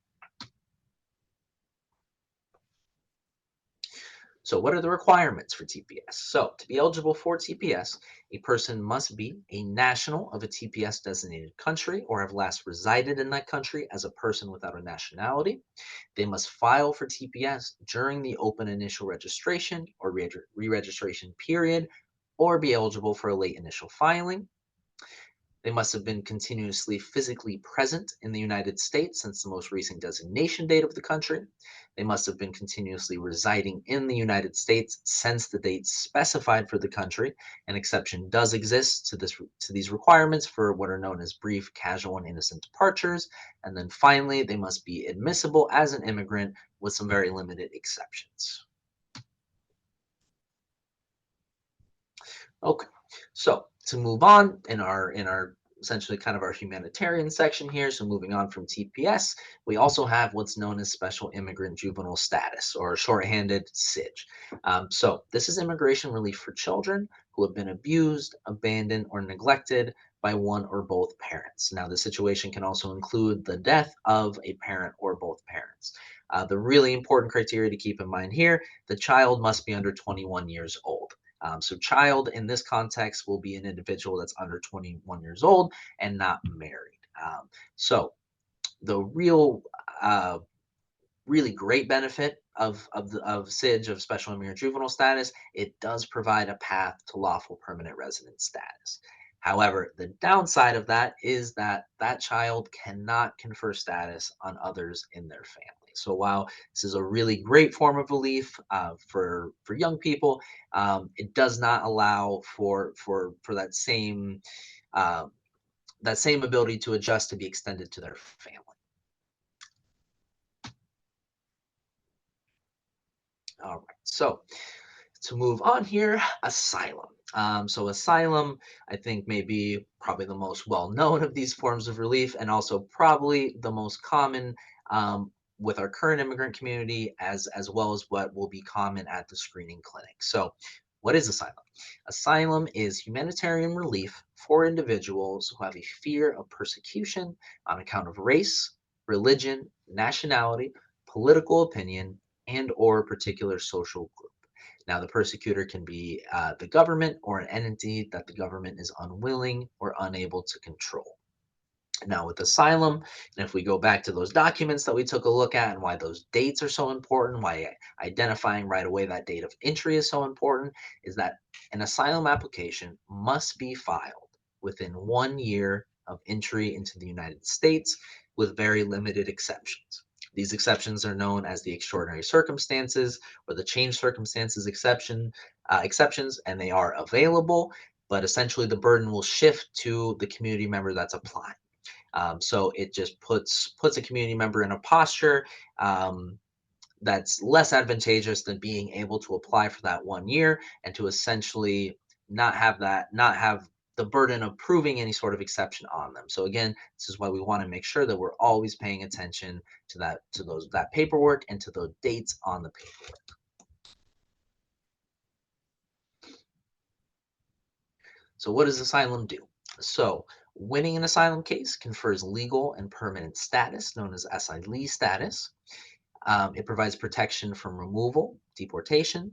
So what are the requirements for TPS? So to be eligible for TPS, a person must be a national of a TPS designated country or have last resided in that country as a person without a nationality. They must file for TPS during the open initial registration or re-registration period, or be eligible for a late initial filing. They must have been continuously physically present in the United States since the most recent designation date of the country. They must have been continuously residing in the United States since the date specified for the country. An exception does exist to these requirements for what are known as brief, casual, and innocent departures. And then finally, they must be admissible as an immigrant with some very limited exceptions. Okay, so to move on in our essentially kind of our humanitarian section here, so moving on from TPS, we also have what's known as Special Immigrant Juvenile Status, or shorthanded SIJ. So this is immigration relief for children who have been abused, abandoned, or neglected by one or both parents. Now, the situation can also include the death of a parent or both parents. The really important criteria to keep in mind here, the child must be under 21 years old. So child in this context will be an individual that's under 21 years old and not married. So the uh, really great benefit of SIJ, of special immigrant juvenile status, it does provide a path to lawful permanent resident status. However, the downside of that is that that child cannot confer status on others in their family. So while this is a really great form of relief for young people, it does not allow for uh, that same ability to adjust to be extended to their family. All right, so to move on here, asylum. So asylum, I think, may be probably the most well-known of these forms of relief, and also probably the most common with our current immigrant community, as well as what will be common at the screening clinic. So what is asylum? Asylum is humanitarian relief for individuals who have a fear of persecution on account of race, religion, nationality, political opinion, and or particular social group. Now, the persecutor can be the government or an entity that the government is unwilling or unable to control. Now, with asylum, and if we go back to those documents that we took a look at and why those dates are so important, why identifying right away that date of entry is so important, is that an asylum application must be filed within 1 year of entry into the United States, with very limited exceptions. These exceptions are known as the extraordinary circumstances or the changed circumstances exceptions, and they are available, but essentially the burden will shift to the community member that's applying. So it just puts a community member in a posture that's less advantageous than being able to apply for that 1 year and to essentially not have the burden of proving any sort of exception on them. So again, this is why we want to make sure that we're always paying attention to that paperwork and to the dates on the paperwork. So what does asylum do? So winning an asylum case confers legal and permanent status known as asylee status. It provides protection from removal, deportation,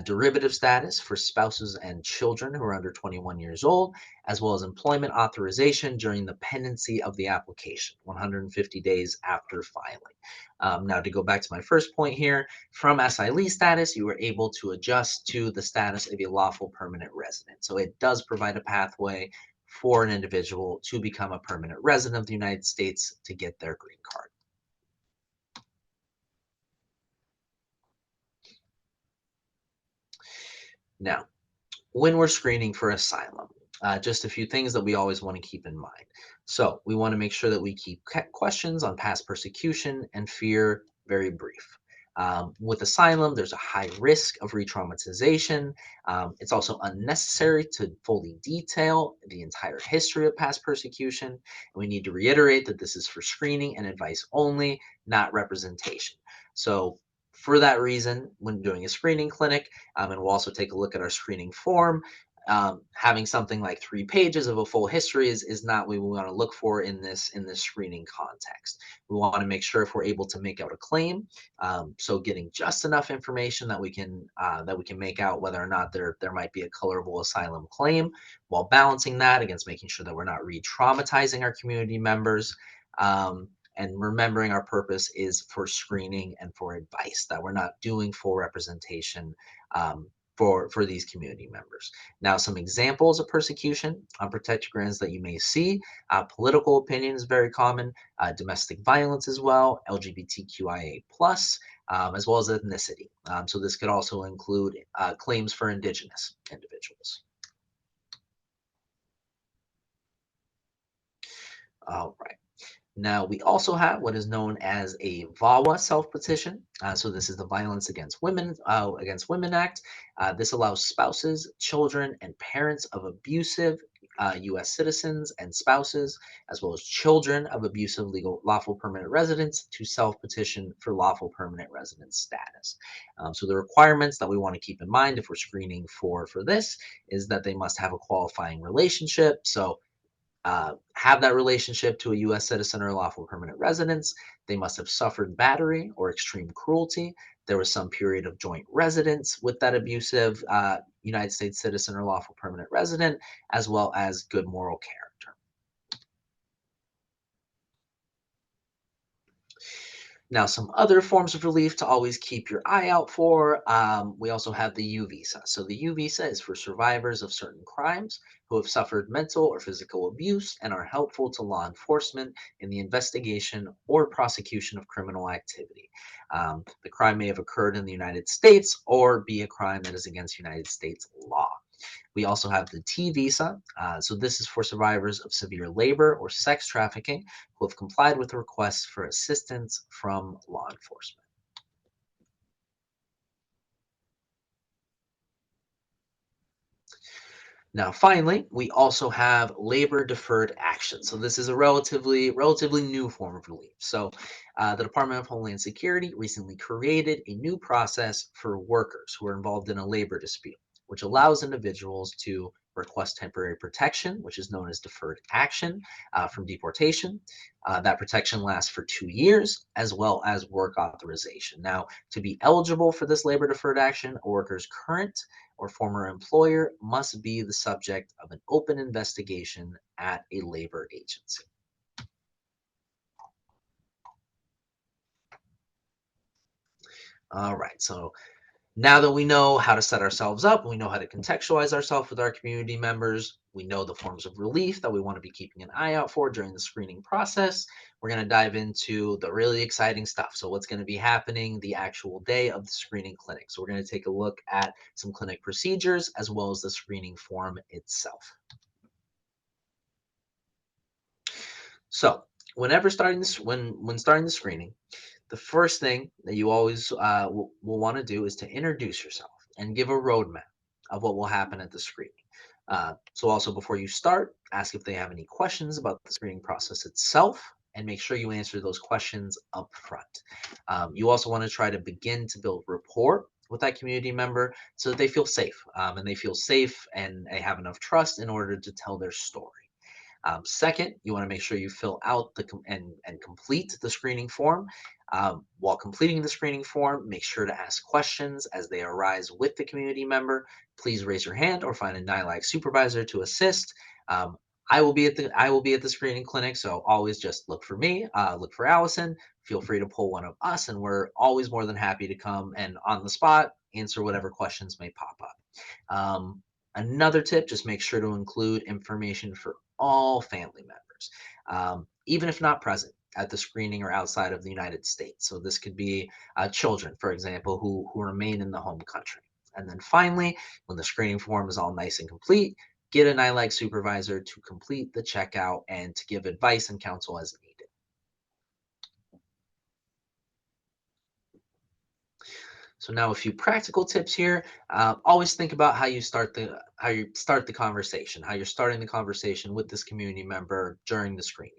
derivative status for spouses and children who are under 21 years old, as well as employment authorization during the pendency of the application, 150 days after filing. Now, to go back to my first point here, from asylee status, you are able to adjust to the status of a lawful permanent resident. So it does provide a pathway for an individual to become a permanent resident of the United States to get their green card. Now, when we're screening for asylum, just a few things that we always want to keep in mind. So we want to make sure that we keep questions on past persecution and fear very brief. With asylum, there's a high risk of re-traumatization. It's also unnecessary to fully detail the entire history of past persecution. And we need to reiterate that this is for screening and advice only, not representation. So for that reason, when doing a screening clinic, and we'll also take a look at our screening form. Having something like 3 pages of a full history is not what we want to look for in this screening context. We want to make sure if we're able to make out a claim, so getting just enough information that we can make out whether or not there might be a colorable asylum claim, while balancing that against making sure that we're not re-traumatizing our community members. And remembering our purpose is for screening and for advice, that we're not doing full representation for these community members. Now, some examples of persecution on protected grounds that you may see: political opinion is very common, domestic violence as well, LGBTQIA+, as well as ethnicity. So this could also include claims for indigenous individuals. All right. Now, we also have what is known as a VAWA self-petition. So this is the Violence Against Women Act. This allows spouses, children, and parents of abusive U.S. citizens and spouses, as well as children of abusive lawful permanent residents, to self-petition for lawful permanent resident status. So the requirements that we want to keep in mind if we're screening for this is that they must have a qualifying relationship. So have that relationship to a U.S. citizen or lawful permanent residence. They must have suffered battery or extreme cruelty. There was some period of joint residence with that abusive United States citizen or lawful permanent resident, as well as good moral character. Now, some other forms of relief to always keep your eye out for. We also have the U visa. So the U visa is for survivors of certain crimes who have suffered mental or physical abuse and are helpful to law enforcement in the investigation or prosecution of criminal activity. The crime may have occurred in the United States or be a crime that is against United States law. We also have the T visa. So this is for survivors of severe labor or sex trafficking who have complied with requests for assistance from law enforcement. Now, finally, we also have labor deferred action. So this is a relatively new form of relief. So the Department of Homeland Security recently created a new process for workers who are involved in a labor dispute, which allows individuals to request temporary protection, which is known as deferred action from deportation. That protection lasts for 2 years, as well as work authorization. Now, to be eligible for this labor deferred action, a worker's current or former employer must be the subject of an open investigation at a labor agency. All right, so now that we know how to set ourselves up, we know how to contextualize ourselves with our community members, we know the forms of relief that we want to be keeping an eye out for during the screening process, we're going to dive into the really exciting stuff. So what's going to be happening the actual day of the screening clinic. So we're going to take a look at some clinic procedures as well as the screening form itself. So whenever starting this, when starting the screening, the first thing that you always will want to do is to introduce yourself and give a roadmap of what will happen at the screening. So also before you start, ask if they have any questions about the screening process itself and make sure you answer those questions up front. You also want to try to begin to build rapport with that community member so that they feel safe and they have enough trust in order to tell their story. Second, you want to make sure you fill out and complete the screening form. While completing the screening form, make sure to ask questions as they arise with the community member. Please raise your hand or find a NILAG supervisor to assist. I will be at the screening clinic, so always just look for me, look for Allison. Feel free to pull one of us, and we're always more than happy to come and on the spot answer whatever questions may pop up. Another tip, just make sure to include information for all family members, even if not present at the screening or outside of the United States. So this could be children, for example, who remain in the home country. And then finally, when the screening form is all nice and complete, get a NILAG supervisor to complete the checkout and to give advice and counsel as needed. So now a few practical tips here. Always think about how you start the conversation, how you're starting the conversation with this community member during the screening.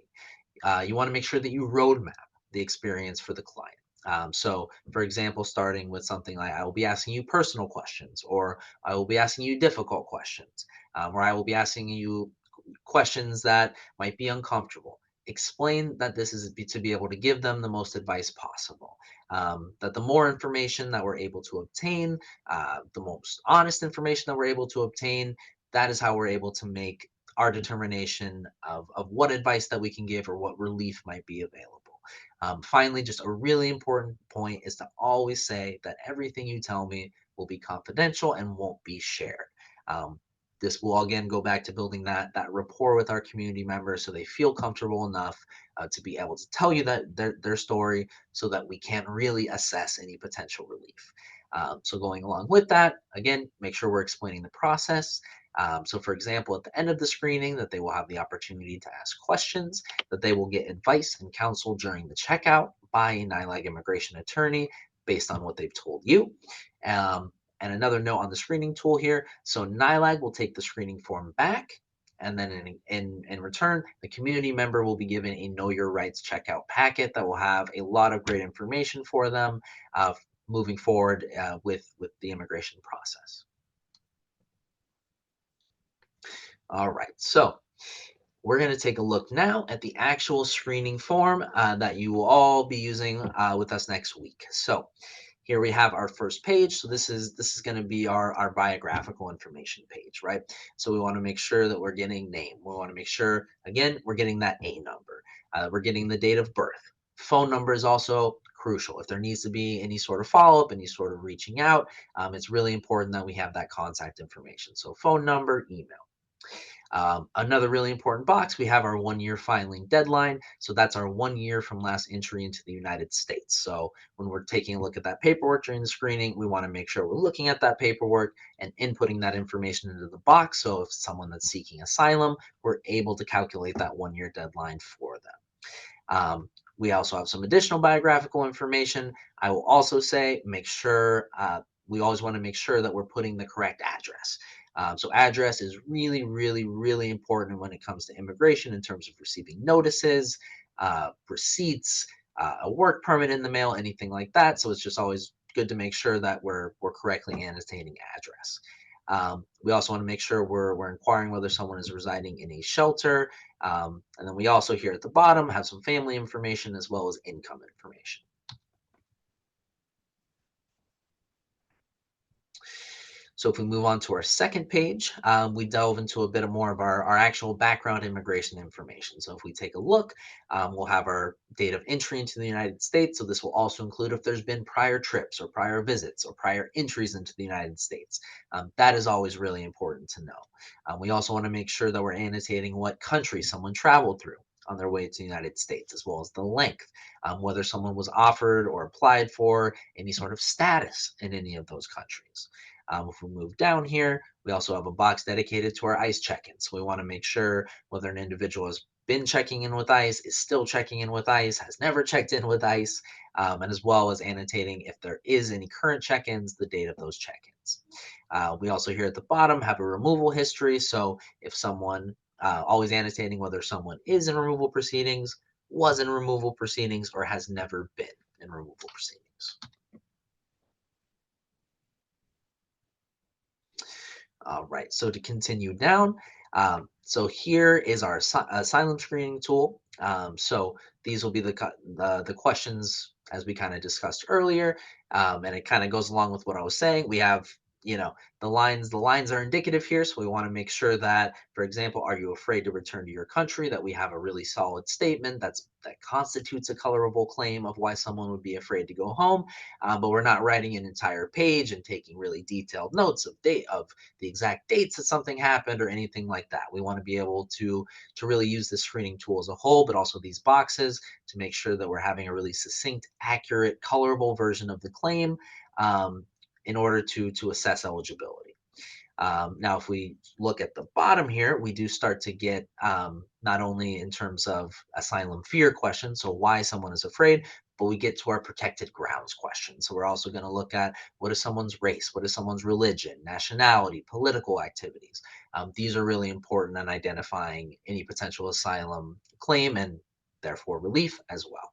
You want to make sure that you roadmap the experience for the client. So, for example, starting with something like, I will be asking you personal questions, or I will be asking you difficult questions, or I will be asking you questions that might be uncomfortable. Explain that this is to be able to give them the most advice possible. That the more information that we're able to obtain, the most honest information that we're able to obtain, that is how we're able to make our determination of what advice that we can give or what relief might be available. Finally, just a really important point is to always say that everything you tell me will be confidential and won't be shared. This will again go back to building that rapport with our community members so they feel comfortable enough to be able to tell you that their story so that we can really assess any potential relief. So going along with that, again, make sure we're explaining the process. So for example, at the end of the screening, that they will have the opportunity to ask questions, that they will get advice and counsel during the checkout by a NILAG immigration attorney based on what they've told you. And another note on the screening tool here, so NILAG will take the screening form back, and then in return, the community member will be given a Know Your Rights checkout packet that will have a lot of great information for them moving forward with the immigration process. All right, so we're going to take a look now at the actual screening form that you will all be using with us next week. So here we have our first page. So this is going to be our biographical information page, right? So we want to make sure that we're getting name. We want to make sure, again, we're getting that A number. We're getting the date of birth. Phone number is also crucial. If there needs to be any sort of follow-up, any sort of reaching out, it's really important that we have that contact information. So phone number, email. Another really important box, we have our 1 year filing deadline. So that's our 1 year from last entry into the United States. So when we're taking a look at that paperwork during the screening, we want to make sure we're looking at that paperwork and inputting that information into the box. So if someone that's seeking asylum, we're able to calculate that 1 year deadline for them. We also have some additional biographical information. I will also say, make sure we always want to make sure that we're putting the correct address. So address is really, really, really important when it comes to immigration in terms of receiving notices, receipts, a work permit in the mail, anything like that. So it's just always good to make sure that we're correctly annotating address. We also want to make sure we're inquiring whether someone is residing in a shelter. And then we also here at the bottom have some family information as well as income information. So if we move on to our second page, we delve into a bit more of our actual background immigration information. So if we take a look, we'll have our date of entry into the United States. So this will also include if there's been prior trips or prior visits or prior entries into the United States. That is always really important to know. We also want to make sure that we're annotating what country someone traveled through on their way to the United States, as well as the length, whether someone was offered or applied for any sort of status in any of those countries. If we move down here, we also have a box dedicated to our ICE check-in. So we want to make sure whether an individual has been checking in with ICE, is still checking in with ICE, has never checked in with ICE, and as well as annotating if there is any current check-ins, the date of those check-ins. We also here at the bottom have a removal history. So if someone, always annotating whether someone is in removal proceedings, was in removal proceedings, or has never been in removal proceedings. All right, so to continue down, so here is our asylum screening tool. So these will be the questions as we kind of discussed earlier, and it kind of goes along with what I was saying. We have, the lines are indicative here, so we want to make sure that, for example, are you afraid to return to your country? That we have a really solid statement that constitutes a colorable claim of why someone would be afraid to go home, but we're not writing an entire page and taking really detailed notes of the exact dates that something happened or anything like that. We want to be able to really use the screening tool as a whole, but also these boxes to make sure that we're having a really succinct, accurate, colorable version of the claim in order to assess eligibility. Now, if we look at the bottom here, we do start to get not only in terms of asylum fear questions, so why someone is afraid, but we get to our protected grounds questions. So we're also going to look at what is someone's race, what is someone's religion, nationality, political activities. These are really important in identifying any potential asylum claim and therefore relief as well.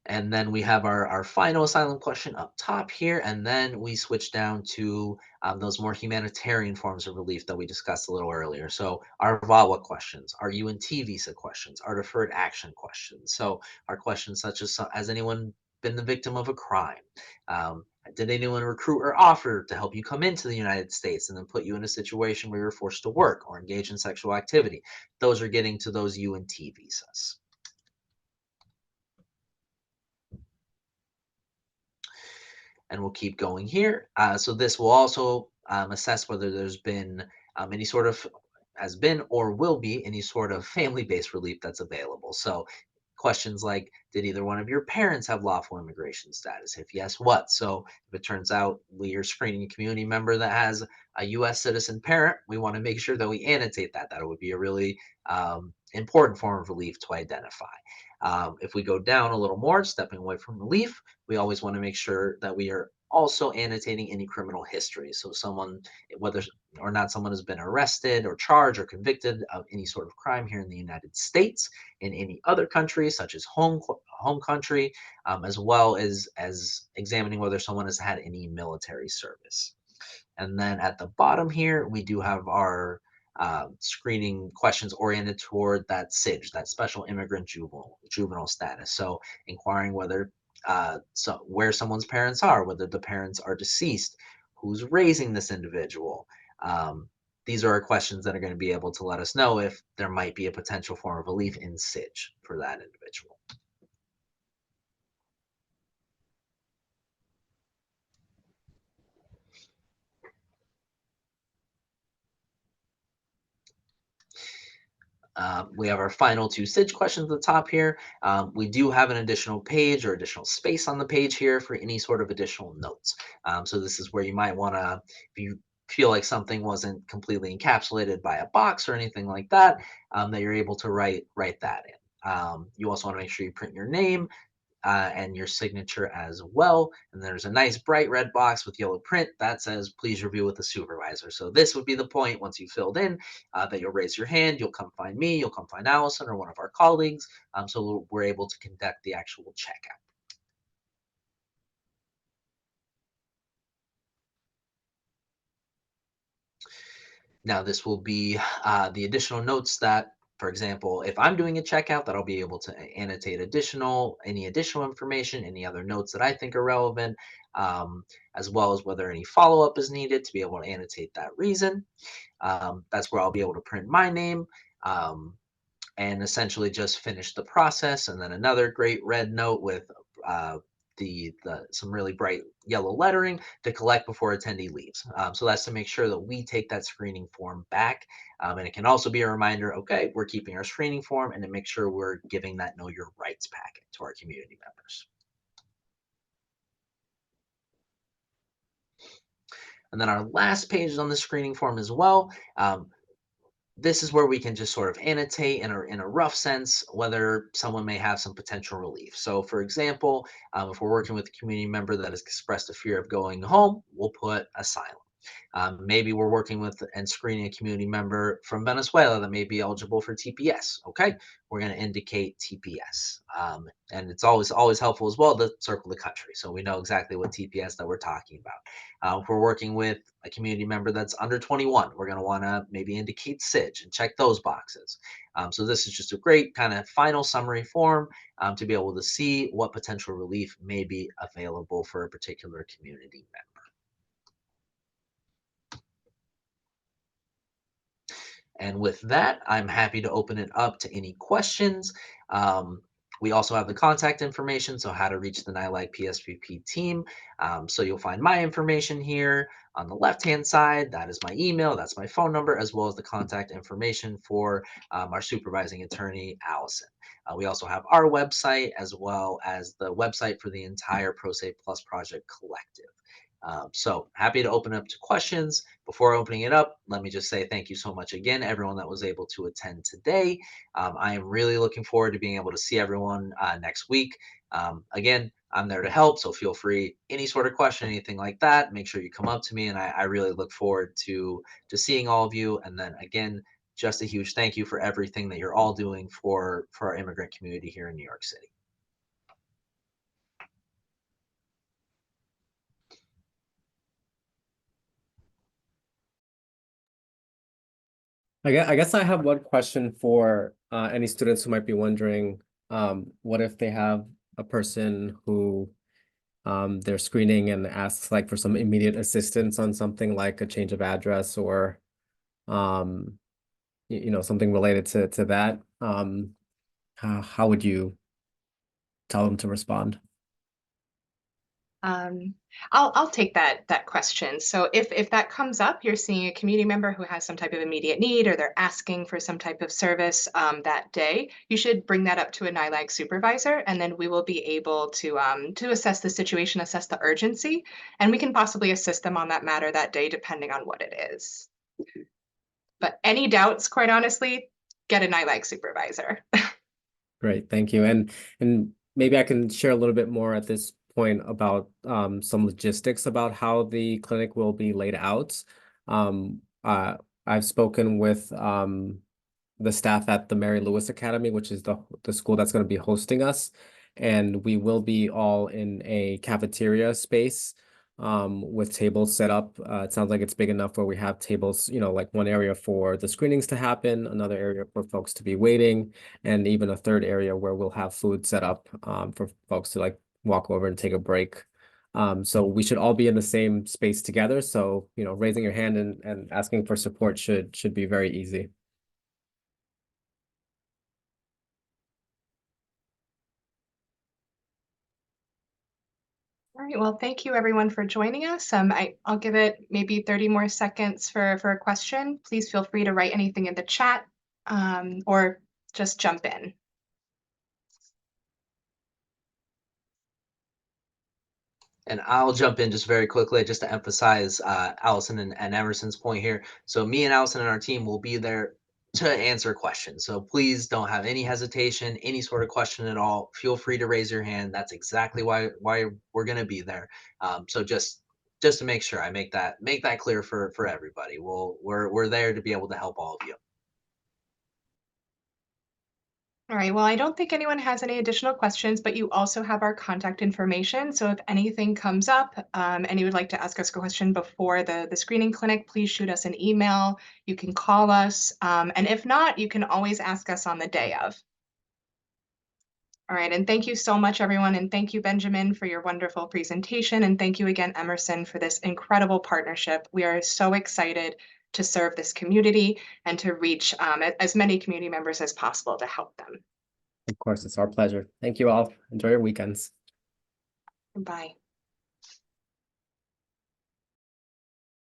And then we have our final asylum question up top here. And then we switch down to those more humanitarian forms of relief that we discussed a little earlier. So our VAWA questions, our UNT visa questions, our deferred action questions. So our questions such as, has anyone been the victim of a crime? Did anyone recruit or offer to help you come into the United States and then put you in a situation where you're forced to work or engage in sexual activity? Those are getting to those UNT visas. And we'll keep going here. So this will also assess whether there's been any sort of, has been or will be any sort of family-based relief that's available. So questions like, did either one of your parents have lawful immigration status? If yes, what? So if it turns out we are screening a community member that has a U.S. citizen parent, we want to make sure that we annotate that. That would be a really important form of relief to identify. If we go down a little more, stepping away from relief, we always want to make sure that we are also annotating any criminal history. So someone, whether or not someone has been arrested or charged or convicted of any sort of crime here in the United States, in any other country, such as home country, as well as examining whether someone has had any military service. And then at the bottom here, we do have our screening questions oriented toward that SIDGE, that special immigrant juvenile status. So inquiring whether where someone's parents are, whether the parents are deceased, who's raising this individual. These are questions that are going to be able to let us know if there might be a potential form of relief in SIDGE for that individual. We have our final two SIDGE questions at the top here. We do have an additional page or additional space on the page here for any sort of additional notes. So this is where you might want to, if you feel like something wasn't completely encapsulated by a box or anything like that, that you're able to write that in. You also want to make sure you print your name, and your signature as well. And there's a nice bright red box with yellow print that says, please review with the supervisor. So this would be the point once you filled in that you'll raise your hand, you'll come find me, you'll come find Allison or one of our colleagues. So we're able to conduct the actual checkout. Now this will be the additional notes that, for example, if I'm doing a checkout, that I'll be able to annotate any additional information, any other notes that I think are relevant, as well as whether any follow-up is needed to be able to annotate that reason. That's where I'll be able to print my name. And essentially just finish the process. And then another great red note with uh, some really bright yellow lettering to collect before attendee leaves. So that's to make sure that we take that screening form back. And it can also be a reminder, okay, we're keeping our screening form, and to make sure we're giving that Know Your Rights packet to our community members. And then our last page is on the screening form as well. This is where we can just sort of annotate in a rough sense whether someone may have some potential relief. So for example, if we're working with a community member that has expressed a fear of going home, we'll put asylum. Maybe we're working with and screening a community member from Venezuela that may be eligible for TPS. Okay, we're going to indicate TPS, and it's always helpful as well to circle the country so we know exactly what TPS that we're talking about. If we're working with a community member that's under 21, we're going to want to maybe indicate SIDGE and check those boxes. So this is just a great kind of final summary form to be able to see what potential relief may be available for a particular community member. And with that, I'm happy to open it up to any questions. We also have the contact information, so how to reach the NILAG PSPP team. So you'll find my information here on the left-hand side. That is my email, that's my phone number, as well as the contact information for our supervising attorney, Allison. We also have our website as well as the website for the entire ProSafe Plus project collective. So happy to open up to questions. Before opening it up, let me just say thank you so much again, everyone that was able to attend today. I am really looking forward to being able to see everyone next week. Again, I'm there to help, so feel free, any sort of question, anything like that, make sure you come up to me, and I really look forward to seeing all of you. And then again, just a huge thank you for everything that you're all doing for our immigrant community here in New York City. I guess I have one question for any students who might be wondering, what if they have a person who they're screening and asks like for some immediate assistance on something like a change of address or you know, something related to that. How would you tell them to respond? I'll take that question. So if that comes up, you're seeing a community member who has some type of immediate need, or they're asking for some type of service that day, you should bring that up to a NILAG supervisor, and then we will be able to assess the situation, assess the urgency, and we can possibly assist them on that matter that day, depending on what it is. But any doubts, quite honestly, get a NILAG supervisor. Great, thank you. And maybe I can share a little bit more at this point about some logistics about how the clinic will be laid out. I've spoken with the staff at the Mary Lewis Academy, which is the school that's going to be hosting us, and we will be all in a cafeteria space with tables set up. It sounds like it's big enough where we have tables, like one area for the screenings to happen, another area for folks to be waiting, and even a third area where we'll have food set up for folks to like walk over and take a break. So we should all be in the same space together. So, raising your hand and asking for support should be very easy. All right, well, thank you everyone for joining us. I'll give it maybe 30 more seconds for a question. Please feel free to write anything in the chat or just jump in. And I'll jump in just very quickly just to emphasize Allison and Emerson's point here. So me and Allison and our team will be there to answer questions. So please don't have any hesitation, any sort of question at all. Feel free to raise your hand. That's exactly why we're going to be there. So just to make sure I make that clear for everybody. We're there to be able to help all of you. All right, well, I don't think anyone has any additional questions, but you also have our contact information. So if anything comes up and you would like to ask us a question before the screening clinic, please shoot us an email. You can call us. And if not, you can always ask us on the day of. All right, and thank you so much, everyone. And thank you, Benjamin, for your wonderful presentation. And thank you again, Emerson, for this incredible partnership. We are so excited to serve this community and to reach as many community members as possible to help them. Of course, it's our pleasure. Thank you all. Enjoy your weekends. Bye.